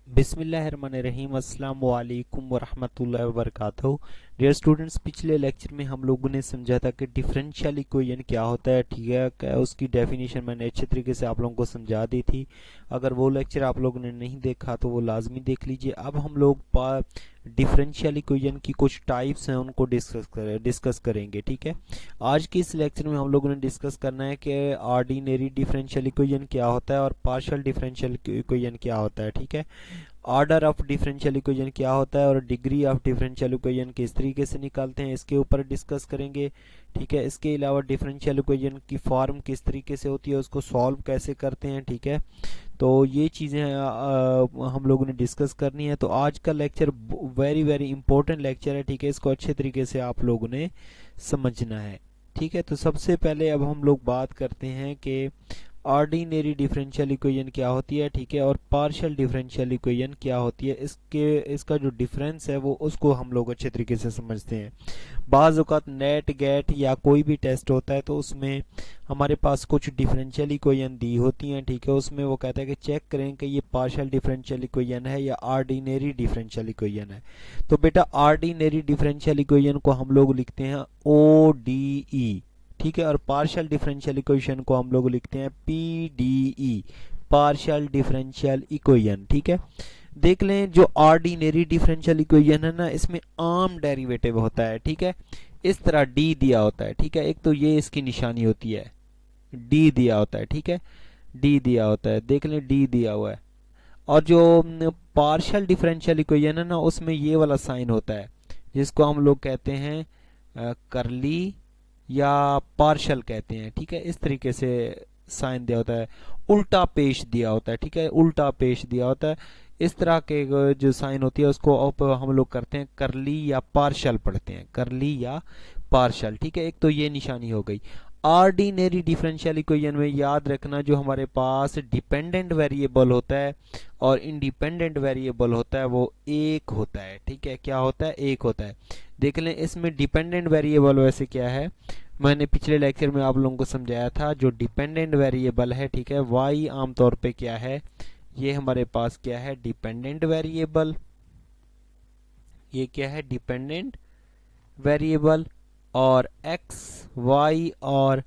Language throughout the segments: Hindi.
बिस्मिल्लाहिर्रहमानिर्रहीम अस्सलाम वालेकुम वरहमतुल्लाहि वबरकातुहू। डियर स्टूडेंट्स, पिछले लेक्चर में हम लोगों ने समझा था कि डिफरेंशियल इक्वेशन क्या होता है। ठीक है, क्या उसकी डेफिनेशन मैंने अच्छे तरीके से आप लोगों को समझा दी थी। अगर वो लेक्चर आप लोगों ने नहीं देखा तो वो लाजमी देख लीजिए। अब हम लोग डिफरेंशियल इक्वेशन की कुछ टाइप्स हैं उनको डिस्कस करेंगे। ठीक है, आज के इस लेक्चर में हम लोगों ने डिस्कस करना है कि ऑर्डिनरी डिफरेंशियल इक्वेशन क्या होता है और पार्शियल डिफरेंशियल इक्वेशन क्या होता है। ठीक है, ऑर्डर ऑफ डिफरेंशियल इक्वेशन क्या होता है और डिग्री ऑफ डिफरेंशियल इक्वेशन किस तरीके से निकालते हैं, इसके ऊपर डिस्कस करेंगे। ठीक है, इसके अलावा डिफरेंशियल इक्वेशन की फॉर्म किस तरीके से होती है, उसको सॉल्व कैसे करते हैं। ठीक है, तो ये चीज़ें हम लोगों ने डिस्कस करनी है। तो आज का lecture very very important lecture है। ठीक है, इसको अच्छे तरीके से आप लोगों ने समझना है। ठीक है, तो सबसे पहले अब हम लोग बात करते हैं कि ऑर्डिनरी डिफरेंशियल इक्वेशन क्या होती है। ठीक है, और पार्शियल डिफरेंशियल इक्वेशन क्या होती है, इसका जो डिफरेंस है वो उसको हम लोग अच्छे तरीके से समझते हैं। बाज़ औक़ात नेट गेट या कोई भी टेस्ट होता है तो उसमें हमारे पास कुछ डिफरेंशियल इक्वेशन दी होती हैं। ठीक है, उसमें वो कहता है कि चेक करें कि ये पार्शियल डिफरेंशियल इक्वेशन है या ऑर्डिनरी डिफरेंशियल इक्वेशन है। तो बेटा ऑर्डिनरी डिफरेंशियल इक्वेशन को हम लोग लिखते हैं ओ डी ई। ठीक है, और पार्शियल डिफरेंशियल इक्वेशन को हम लोग लिखते हैं P D E, partial differential equation. ठीक है, देख लें जो ऑर्डिनरी डिफरेंशियल इक्वेशन है ना, इसमें आर्म डेरिवेटिव होता है। ठीक है, इस तरह डी दिया होता है। ठीक है, एक तो ये इसकी निशानी होती है, डी दिया होता है। ठीक है, डी दिया होता है, देख लें डी दिया हुआ है। और जो पार्शियल डिफरेंशियल इक्वेशन है ना, उसमें ये वाला साइन होता है जिसको हम लोग कहते हैं करली या पार्शल कहते हैं। ठीक है, इस तरीके से साइन दिया होता है, उल्टा पेश दिया होता है। ठीक है, उल्टा पेश दिया होता है। इस तरह के जो साइन होती है उसको अब हम लोग करते हैं करली या पार्शल पढ़ते हैं, करली या पार्शल। ठीक है, एक तो ये निशानी हो गई। ऑर्डिनरी डिफरेंशियल इक्वेशन में याद रखना जो हमारे पास डिपेंडेंट वेरिएबल होता है और इंडिपेंडेंट वेरिएबल होता है वो एक होता है। ठीक है, क्या होता है, एक होता है। देख लें इसमें डिपेंडेंट वेरिएबल वैसे क्या है, मैंने पिछले लेक्चर में आप लोगों को समझाया था। जो डिपेंडेंट वेरिएबल है, ठीक है, y आमतौर पे क्या है, ये हमारे पास क्या है, डिपेंडेंट वेरिएबल। ये क्या है, डिपेंडेंट वेरिएबल। और x y और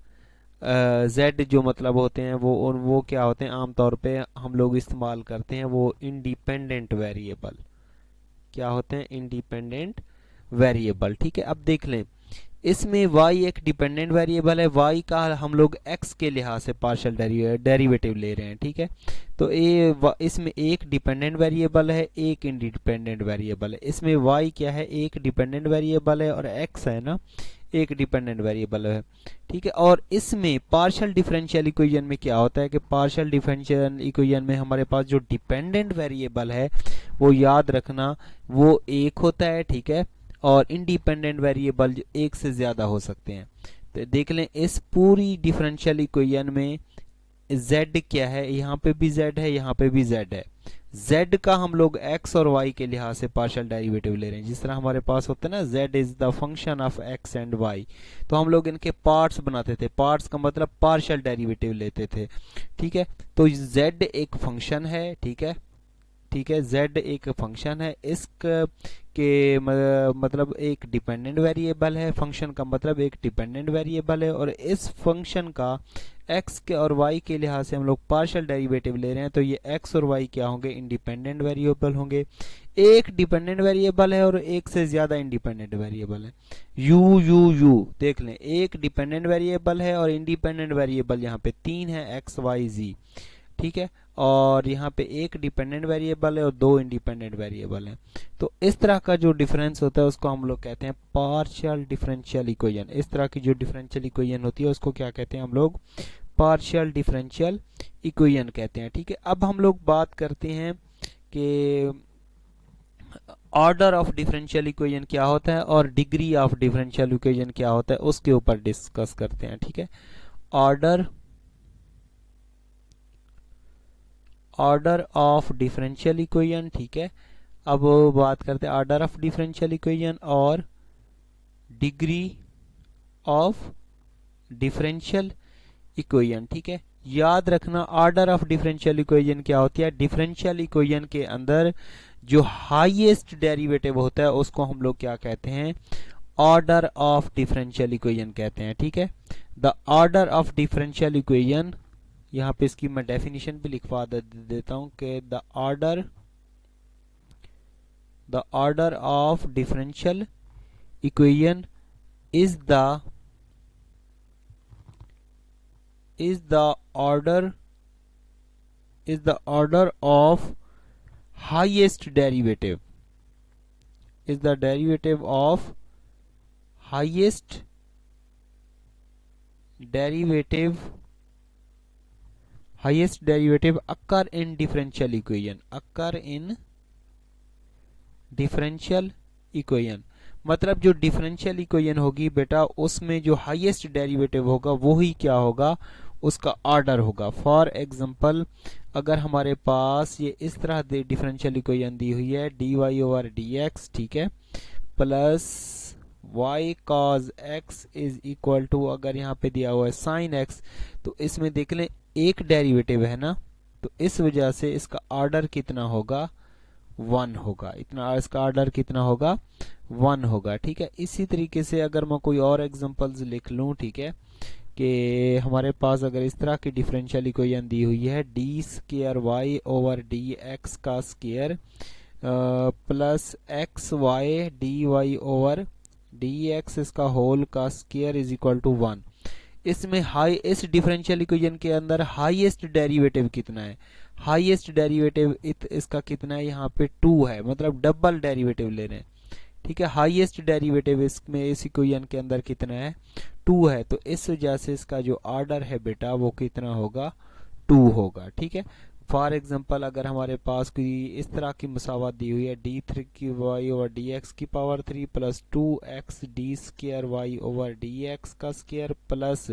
z जो मतलब होते हैं वो क्या होते हैं, आमतौर पे हम लोग इस्तेमाल करते हैं वो इंडिपेंडेंट वेरिएबल। क्या होते हैं, इंडिपेंडेंट वेरिएबल। ठीक है, अब देख लें इसमें y एक डिपेंडेंट वेरिएबल है, y का हम लोग x के लिहाज से पार्शियल डेरिवेटिव ले रहे हैं। ठीक है, तो इसमें एक डिपेंडेंट वेरिएबल है, एक इंडिपेंडेंट वेरिएबल है। इसमें y क्या है, एक डिपेंडेंट वेरिएबल है, और x है ना एक डिपेंडेंट वेरिएबल है। ठीक है, और इसमें पार्शियल डिफरेंशियल इक्वेशन में क्या होता है कि पार्शियल डिफरेंशियल इक्वेशन में हमारे पास जो डिपेंडेंट वेरिएबल है वो याद रखना वो एक होता है। ठीक है, और इंडिपेंडेंट वेरिएबल एक से ज़्यादा हो सकते हैं। तो देख लें इस पूरी डिफरेंशियल इक्वेशन में z क्या है, यहाँ पे भी z है, यहाँ पे भी z है। z का हम लोग x और y के लिहाज से पार्शियल डेरिवेटिव ले रहे हैं। जिस तरह हमारे पास होता है ना z is the function of x and y, तो हम लोग इनके पार्ट्स बनाते थे, पार्ट्स का मतलब पार्शियल डेरिवेटिव लेते थे। ठीक है, तो z एक फंक्शन है। ठीक है, ठीक है, z एक फंक्शन है, के मतलब एक डिपेंडेंट वेरिएबल है, फंक्शन का मतलब एक डिपेंडेंट वेरिएबल है, और इस फंक्शन का x के और y के लिहाज से हम लोग पार्शियल डेरिवेटिव ले रहे हैं। तो ये x और y क्या होंगे, इंडिपेंडेंट वेरिएबल होंगे। एक डिपेंडेंट वेरिएबल है और एक से ज्यादा इंडिपेंडेंट वेरिएबल है। u देख लें, एक डिपेंडेंट वेरिएबल है और इंडिपेंडेंट वेरिएबल यहाँ पे तीन है, x y z। ठीक है, और यहाँ पे एक डिपेंडेंट वेरिएबल है और दो इंडिपेंडेंट वेरिएबल हैं। तो इस तरह का जो डिफरेंस होता है उसको हम लोग कहते हैं पार्शियल डिफरेंशियल इक्वेशन। इस तरह की जो डिफरेंशियल इक्वेशन होती है उसको क्या कहते हैं हम लोग, पार्शियल डिफरेंशियल इक्वेशन कहते हैं। ठीक है, अब हम लोग बात करते हैं कि ऑर्डर ऑफ डिफरेंशियल इक्वेशन क्या होता है और डिग्री ऑफ डिफरेंशियल इक्वेशन क्या होता है, उसके ऊपर डिस्कस करते हैं। ठीक है, ऑर्डर ऑफ डिफरेंशियल इक्वेशन। ठीक है, अब बात करते हैं ऑर्डर ऑफ डिफरेंशियल इक्वेशन और डिग्री ऑफ डिफरेंशियल इक्वेशन। ठीक है, याद रखना ऑर्डर ऑफ डिफरेंशियल इक्वेशन क्या होती है। डिफरेंशियल इक्वेशन के अंदर जो हाईएस्ट डेरिवेटिव होता है उसको हम लोग क्या कहते हैं, ऑर्डर ऑफ डिफरेंशियल इक्वेशन कहते हैं। ठीक है, the order of differential equation, यहाँ पे इसकी मैं डेफिनेशन भी लिखवा देता हूं कि the order of differential equation is the order of highest derivative, is the derivative of highest derivative occur in differential equation, मतलब जो डिफरेंशियल इक्वेशन होगी बेटा उसमें जो हाईएस्ट डेरिवेटिव होगा वो ही क्या होगा, उसका ऑर्डर होगा। फॉर एग्जांपल अगर हमारे पास ये इस तरह डिफरेंशियल इक्वेशन दी हुई है dy ओवर dx, ठीक है, plus y cos x is equal to, अगर यहाँ पे दिया हुआ है sin x, तो इसमें देख लें एक डेरिवेटिव है ना, तो इस वजह से इसका ऑर्डर कितना होगा, 1 होगा। इतना इसका ऑर्डर कितना होगा, 1 होगा। ठीक है, इसी तरीके से अगर मैं कोई और एग्जांपल्स लिख लूं, ठीक है, कि हमारे पास अगर इस तरह की डिफरेंशियल इक्वेशन दी हुई है D square Y over D x का square plus X Y D Y over D X इसका होल का स्क्वायर इज इक्वल टू 1। इसमें इस डिफरेंशियल इक्वेशन के अंदर हाईएस्ट डेरिवेटिव कितना है, हाईएस्ट डेरिवेटिव इसका कितना है, यहाँ पे 2 है, मतलब डबल डेरिवेटिव ले रहे हैं। ठीक है, हाईएस्ट डेरिवेटिव इसमें इस इक्वेशन के अंदर कितना है, 2 है, तो इस वजह से इसका जो ऑर्डर है बेटा वो कितना होगा, 2 होगा। ठीक है, फॉर एग्जांपल अगर हमारे पास कोई इस तरह की मसावत दी हुई है डी थ्री की वाई ओवर डी एक्स की power 3 plus 2x D square Y over D x का square plus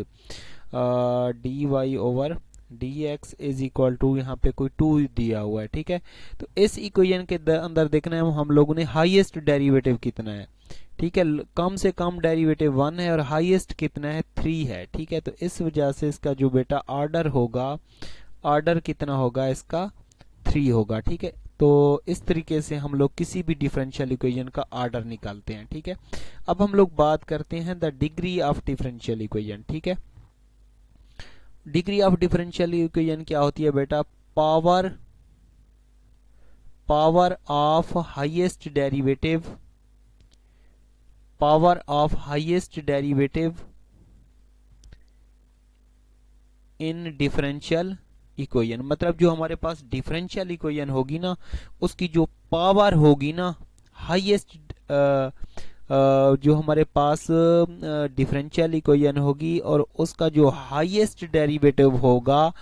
D Y over D X is equal to, यहाँ पे कोई 2 दिया हुआ है। ठीक है, तो इस इक्वेशन के अंदर देखना है हम लोगों ने हाईएस्ट डेरिवेटिव कितना है। ठीक है, कम से कम डेरिवेटिव 1 है और हाईएस्ट कितना है, 3 है। ठीक है, तो इस वजह से इसका जो बेटा ऑर्डर होगा, ऑर्डर कितना होगा इसका, 3 होगा। ठीक है, तो इस तरीके से हम लोग किसी भी डिफरेंशियल इक्वेशन का ऑर्डर निकालते हैं। ठीक है, अब हम लोग बात करते हैं the degree of differential equation. ठीक है, डिग्री ऑफ डिफरेंशियल इक्वेशन क्या होती है बेटा, power of highest derivative in differential equation, मतलब जो हमारे पास डिफरेंशियल इक्वेशन होगी ना उसकी जो पावर होगी ना, हाईएस्ट जो हमारे पास डिफरेंशियल इक्वेशन होगी और उसका जो हाईएस्ट डेरिवेटिव होगा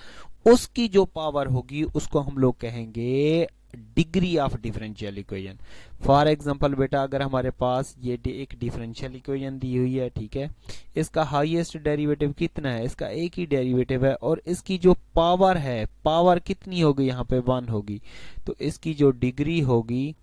उसकी जो पावर होगी उसको हम लोग कहेंगे degree of differential equation. For example बेटा अगर हमारे पास ये एक डिफरेंशियल इक्वेशन दी हुई है, ठीक है, इसका हाईएस्ट डेरिवेटिव कितना है, इसका एक ही डेरिवेटिव है और इसकी जो पावर है, पावर कितनी होगी, यहाँ पे 1 होगी, तो इसकी जो डिग्री होगी,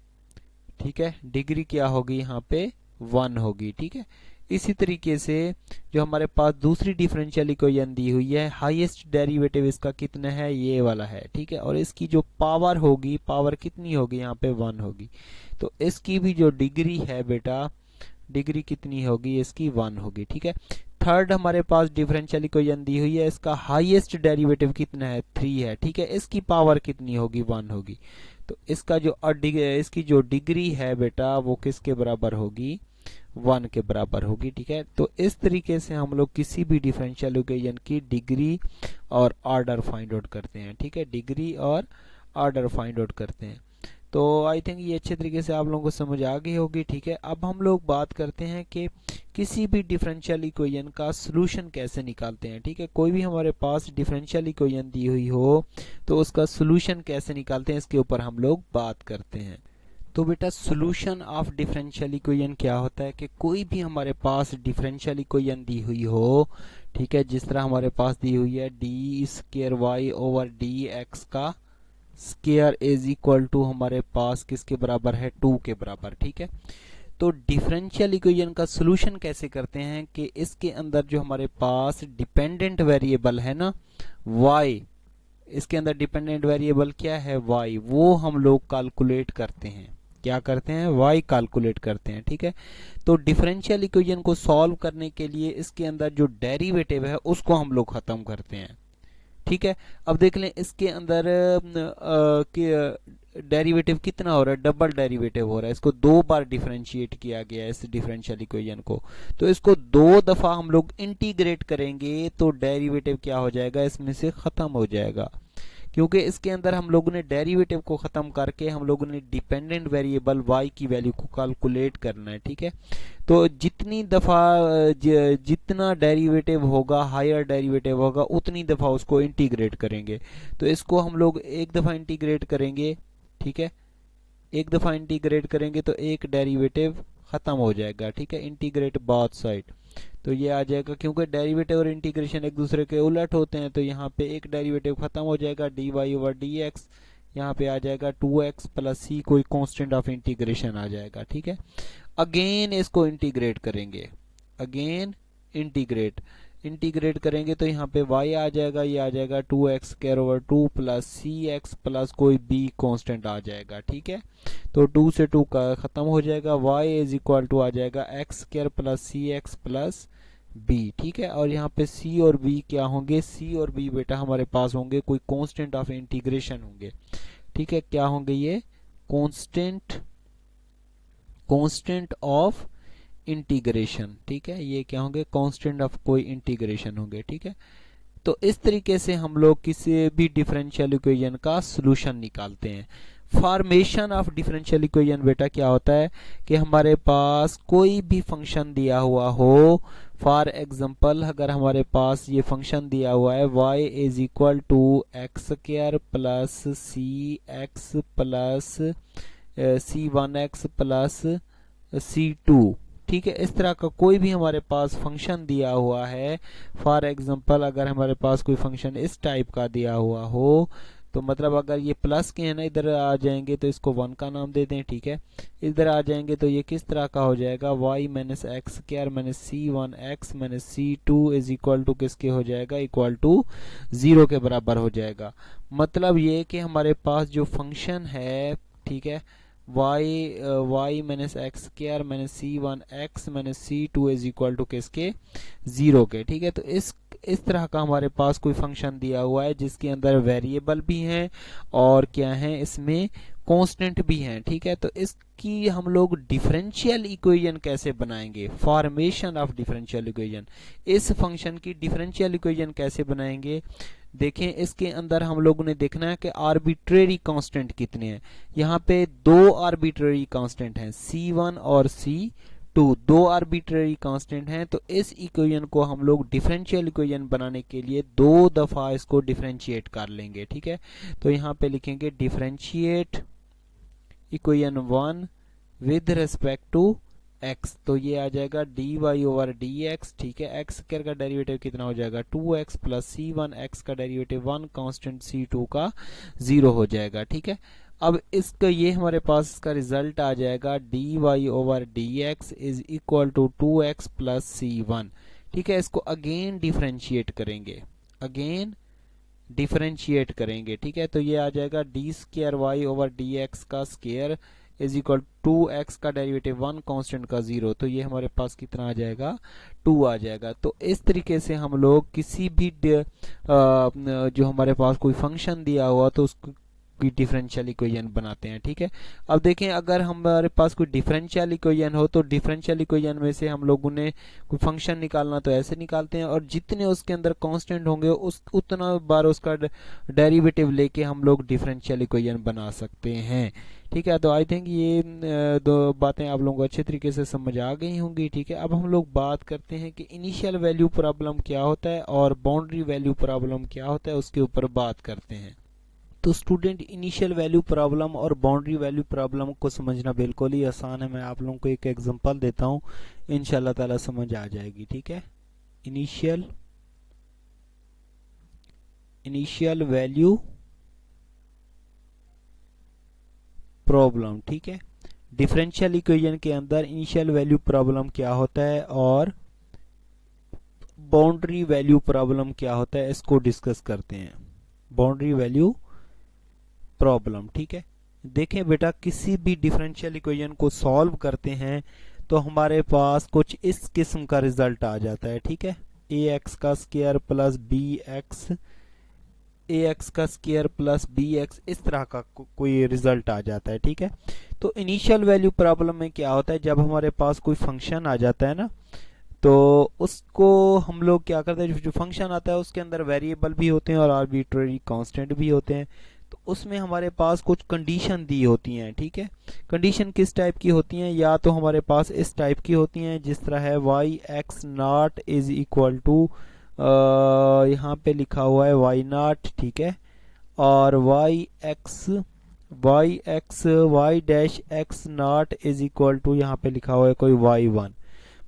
ठीक है, डिग्री क्या होगी, यहाँ पे 1 होगी। ठीक है, इसी तरीके से जो हमारे पास दूसरी डिफरेंशियल इक्वेशन दी हुई है, हाईएस्ट डेरिवेटिव इसका कितना है, ये वाला है। ठीक है, और इसकी जो पावर होगी, पावर कितनी होगी, यहाँ पे 1 होगी, तो इसकी भी जो डिग्री है बेटा, डिग्री कितनी होगी, इसकी 1 होगी। ठीक है, थर्ड हमारे पास डिफरेंशियल इक्वेशन दी हुई है, इसका हाईएस्ट डेरिवेटिव कितना है, 3 है। ठीक है, इसकी पावर कितनी होगी, 1 होगी, तो इसका जो इसकी जो डिग्री है बेटा वो किसके बराबर होगी, 1 के बराबर होगी। ठीक है, तो इस तरीके से हम लोग किसी भी डिफरेंशियल इक्वेशन की डिग्री और ऑर्डर फाइंड आउट करते हैं। ठीक है, डिग्री और ऑर्डर फाइंड आउट करते हैं। तो आई थिंक ये अच्छे तरीके से आप लोगों को समझ आ गई होगी। ठीक है, अब हम लोग बात करते हैं कि किसी भी डिफरेंशियल इक्वेशन का सॉल्यूशन कैसे निकालते हैं। ठीक है, कोई भी हमारे पास डिफरेंशियल इक्वेशन दी हुई हो तो उसका सॉल्यूशन कैसे निकालते हैं, इसके ऊपर हम लोग बात करते हैं। तो बेटा सॉल्यूशन ऑफ डिफरेंशियल इक्वेशन क्या होता है कि कोई भी हमारे पास डिफरेंशियल इक्वेशन दी हुई हो, ठीक है, जिस तरह हमारे पास दी हुई है D square Y over D x का स्क्वायर इज इक्वल टू हमारे पास किसके बराबर है, 2 के बराबर। ठीक है, तो डिफरेंशियल इक्वेशन का सॉल्यूशन कैसे करते हैं कि इसके अंदर जो हमारे पास डिपेंडेंट वेरिएबल है ना y, इसके अंदर डिपेंडेंट वेरिएबल क्या है y, वो हम लोग कैलकुलेट करते हैं। क्या करते हैं? y कैलकुलेट करते हैं। ठीक है, तो डिफरेंशियल इक्वेशन को सॉल्व करने के लिए इसके अंदर जो डेरिवेटिव है उसको हम लोग खत्म करते हैं। ठीक है, अब देख लें इसके अंदर डेरिवेटिव कितना हो रहा है, डबल डेरिवेटिव हो रहा है। इसको दो बार डिफरेंशिएट किया गया है इस डिफरेंशियल इक्वेशन को, तो इसको दो दफा हम लोग इंटीग्रेट करेंगे तो डेरिवेटिव क्या हो जाएगा, इसमें से खत्म हो जाएगा। क्योंकि इसके अंदर हम लोगों ने डेरिवेटिव को खत्म करके हम लोगों ने डिपेंडेंट वेरिएबल y की वैल्यू को कैलकुलेट करना है। ठीक है, तो जितनी दफा जितना डेरिवेटिव होगा, हायर डेरिवेटिव होगा, उतनी दफा उसको इंटीग्रेट करेंगे। तो इसको हम लोग एक दफा इंटीग्रेट करेंगे। ठीक है, एक दफा इंटीग्रेट करेंगे तो एक डेरिवेटिव खत्म हो जाएगा। ठीक है, इंटीग्रेट बोथ साइड, तो ये आ जाएगा। क्योंकि डेरिवेटिव और इंटीग्रेशन एक दूसरे के उलट होते हैं, तो यहाँ पे एक डेरिवेटिव खत्म हो जाएगा, dy ओवर dx, यहाँ पे आ जाएगा 2x प्लस सी, कोई कांस्टेंट ऑफ इंटीग्रेशन आ जाएगा। ठीक है, अगेन इसको इंटीग्रेट करेंगे, अगेन इंटीग्रेट करेंगे तो यहाँ पे y आ जाएगा, ये आ जाएगा 2x square over 2 plus c x plus कोई b कांस्टेंट आ जाएगा। ठीक है, तो 2 से 2 का खत्म हो जाएगा, y इज इक्वल टू आ जाएगा x square plus c x plus b। ठीक है, और यहाँ पे c और b क्या होंगे, c और b बेटा हमारे पास होंगे कोई कांस्टेंट ऑफ इंटीग्रेशन होंगे। ठीक है, क्या होंगे ये, कांस्टेंट ऑफ इंटीग्रेशन। ठीक है, ये क्या होंगे, कांस्टेंट ऑफ कोई इंटीग्रेशन होंगे। ठीक है, तो इस तरीके से हम लोग किसी भी डिफरेंशियल इक्वेशन का सॉल्यूशन निकालते हैं। फॉर्मेशन ऑफ डिफरेंशियल इक्वेशन बेटा क्या होता है कि हमारे पास कोई भी फंक्शन दिया हुआ हो, फॉर एग्जांपल अगर हमारे पास ये फंक्शन दिया हुआ है y is equal to x square plus c x plus c1x plus c2। ठीक है, इस तरह का कोई भी हमारे पास फंक्शन दिया हुआ है, फॉर एग्जांपल अगर हमारे पास कोई फंक्शन इस टाइप का दिया हुआ हो, तो मतलब अगर ये प्लस के है ना, इधर आ जाएंगे तो इसको 1 का नाम दे दें। ठीक है, इधर आ जाएंगे तो ये किस तरह का हो जाएगा, y minus x square minus c one x minus c two is equal to किसके हो जाएगा, इक्वल टू 0 के बराबर हो जाएगा। मतलब ये कि हमारे पास जो फंक्शन है, ठीक है, y minus x square minus c one x minus c two is equal to किसके, 0 के। ठीक है, तो इस तरह का हमारे पास कोई फंक्शन दिया हुआ है जिसके अंदर वेरिएबल भी हैं और क्या है, इसमें कांस्टेंट भी हैं। ठीक है, तो इसकी हम लोग डिफरेंशियल इक्वेशन कैसे बनाएंगे, फॉर्मेशन ऑफ डिफरेंशियल इक्वेशन, इस फंक्शन की डिफरेंशियल इक्वेशन कैसे बनाएंगे। देखें, इसके अंदर हम लोगों ने देखना है कि आर्बिट्रेरी कांस्टेंट कितने हैं। यहाँ पे दो आर्बिट्रेरी कांस्टेंट हैं, C1 और C2, दो आर्बिट्रेरी कांस्टेंट हैं। तो इस इक्वेशन को हम लोग डिफरेंशियल इक्वेशन बनाने के लिए दो दफा इसको डिफरेंशिएट कर लेंगे। ठीक है, तो यहाँ पे लिखेंगे differentiate equation 1 with respect to x, तो ये आ जाएगा dy ओवर dx। ठीक है, x स्क्वायर का डेरिवेटिव कितना हो जाएगा, 2x प्लस c1x का डेरिवेटिव 1 कांस्टेंट c2 का 0 हो जाएगा। ठीक है, अब इसका ये हमारे पास इसका रिजल्ट आ जाएगा dy over dx is equal to 2x plus c1। ठीक है, इसको अगेन डिफरेंशिएट करेंगे, अगेन डिफरेंशिएट करेंगे। ठीक है, तो ये आ जाएगा d square Y over D x का स्क्वायर इज इक्वल 2x का डेरिवेटिव 1 कांस्टेंट का 0, तो ये हमारे पास कितना आ जाएगा, 2 आ जाएगा। तो इस तरीके से हम लोग किसी भी जो हमारे पास कोई फंक्शन दिया हुआ तो उसको की डिफरेंशियल इक्वेशन बनाते हैं। ठीक है, अब देखें अगर हमारे पास कोई डिफरेंशियल इक्वेशन हो तो डिफरेंशियल इक्वेशन में से हम लोगों ने कोई फंक्शन निकालना तो ऐसे निकालते हैं, और जितने उसके अंदर कांस्टेंट होंगे उस उतना बार उसका डेरिवेटिव लेके हम लोग डिफरेंशियल इक्वेशन बना सकते हैं। ठीक है, तो आई थिंक ये दो बातें आप लोगों को अच्छे तरीके से समझ आ गई होंगी। ठीक है, अब हम लोग बात करते हैं कि इनिशियल वैल्यू प्रॉब्लम क्या होता है और बाउंड्री वैल्यू प्रॉब्लम क्या होता है, उसके ऊपर बात करते हैं। तो स्टूडेंट, इनिशियल वैल्यू प्रॉब्लम और बाउंड्री वैल्यू प्रॉब्लम को समझना बिल्कुल ही आसान है। मैं आप लोगों को एक एग्जांपल देता हूँ, इंशाल्लाह ताला समझ आ जाएगी। ठीक है, इनिशियल वैल्यू प्रॉब्लम। ठीक है, डिफरेंशियल इक्वेशन के अंदर इनिशियल वैल्यू प्रॉब्लम क्या होता है और बाउंड्री वैल्यू प्रॉब्लम क्या होता है, इसको डिस्कस करते हैं। बाउंड्री वैल्यू प्रॉब्लम, ठीक है। देखें बेटा, किसी भी डिफरेंशियल इक्वेशन को सॉल्व करते हैं तो हमारे पास कुछ इस किस्म का रिजल्ट आ जाता है, ठीक है। ए एक्स का स्क्वायर प्लस बी एक्स, ए एक्स का स्क्वायर प्लस बी एक्स, इस तरह का कोई रिजल्ट आ जाता है, ठीक है। तो इनिशियल वैल्यू प्रॉब्लम में क्या होता है, जब हमारे पास कोई फंक्शन आ जाता है ना, तो उसको हम लोग क्या करते हैं, जो फंक्शन आता है उसके अंदर वेरिएबल भी होते हैं और आर्बिट्रेरी कांस्टेंट भी होते हैं। तो उसमें हमारे पास कुछ कंडीशन दी होती हैं, ठीक है। कंडीशन किस टाइप की होती हैं, या तो हमारे पास इस टाइप की होती हैं, जिस तरह है y x not is equal to, यहाँ पे लिखा हुआ है वाई नॉट, ठीक है। और y dash x not is equal to, यहाँ पे लिखा हुआ है कोई वाई वन।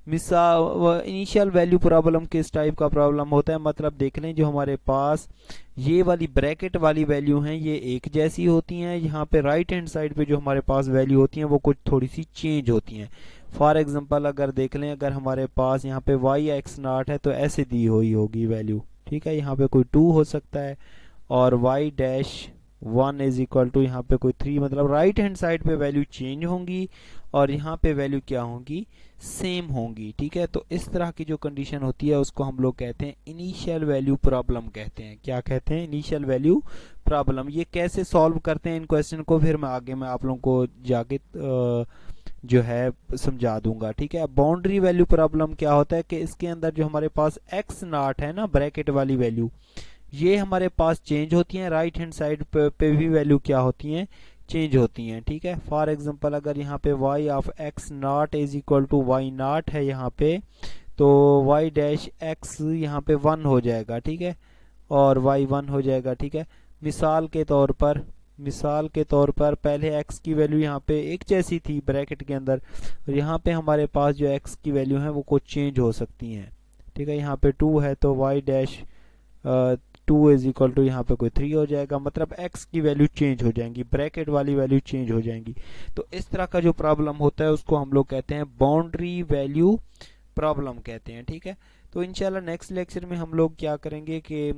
मिसाल इनिशियल वैल्यू प्रॉब्लम किस टाइप का प्रॉब्लम होता है, मतलब देख लें जो हमारे पास ये वाली ब्रैकेट वाली वैल्यू हैं ये एक जैसी होती हैं, यहाँ पे राइट हैंड साइड पे जो हमारे पास वैल्यू होती हैं वो कुछ थोड़ी सी चेंज होती हैं। फॉर एग्जांपल अगर देख लें, अगर हमारे पास यहाँ पे वाई एक्स नॉट है तो ऐसे दी हुई होगी वैल्यू, ठीक है। यहाँ पे कोई 2 हो सकता है, और y dash 1 is equal to यहाँ पे कोई 3, मतलब राइट हैंड साइड पे वैल्यू चेंज होंगी और यहाँ पे वैल्यू क्या होंगी, सेम होंगी, ठीक है। तो इस तरह की जो कंडीशन होती है उसको हम लोग कहते हैं इनिशियल वैल्यू प्रॉब्लम कहते हैं। क्या कहते हैं, इनिशियल वैल्यू प्रॉब्लम। ये कैसे सॉल्व करते हैं इन क्वेश्चन को, फिर मैं आगे आप लोगों को जाके जो है समझा दूंगा, ठीक है। बाउंड्री वैल्यू प्रॉब्लम क्या होता है कि इसके अंदर जो हमारे पास एक्स नॉट है ना, ब्रैकेट वाली वैल्यू, ये हमारे पास चेंज होती हैं, राइट हैंड साइड पे भी वैल्यू क्या होती हैं, चेंज होती हैं, ठीक है। फॉर एग्जांपल अगर यहाँ पे y of x not is equal to y not है यहाँ पे, तो y डैश x यहाँ पे 1 हो जाएगा, ठीक है, और y 1 हो जाएगा, ठीक है। मिसाल के तौर पर पहले x की वैल्यू यहाँ पे एक जैसी थी ब्रैकेट के अंदर, और यहाँ पे हमारे पास जो x की वैल्यू है वो कुछ चेंज हो सकती हैं, ठीक है। यहाँ पे 2 है तो y dash 2 is equal to यहाँ पे कोई 3 हो जाएगा, मतलब x की वैल्यू चेंज हो जाएंगी, ब्रैकेट वाली वैल्यू चेंज हो जाएंगी। तो इस तरह का जो प्रॉब्लम होता है उसको हम लोग कहते हैं बाउंड्री वैल्यू प्रॉब्लम कहते हैं, ठीक है। तो इंशाल्लाह नेक्स्ट लेक्चर में हम लोग क्या करेंगे कि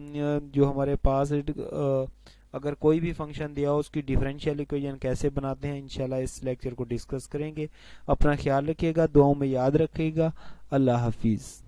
जो हमारे पास अगर कोई भी फंक्शन दिया हो उसकी डिफरेंशियल इक्वेशन कैसे बनाते हैं, इंशाल्लाह इस लेक्चर को डिस्कस करेंगे। अपना ख्याल रखिएगा, दुआओं में याद रखिएगा। अल्लाह हाफिज़।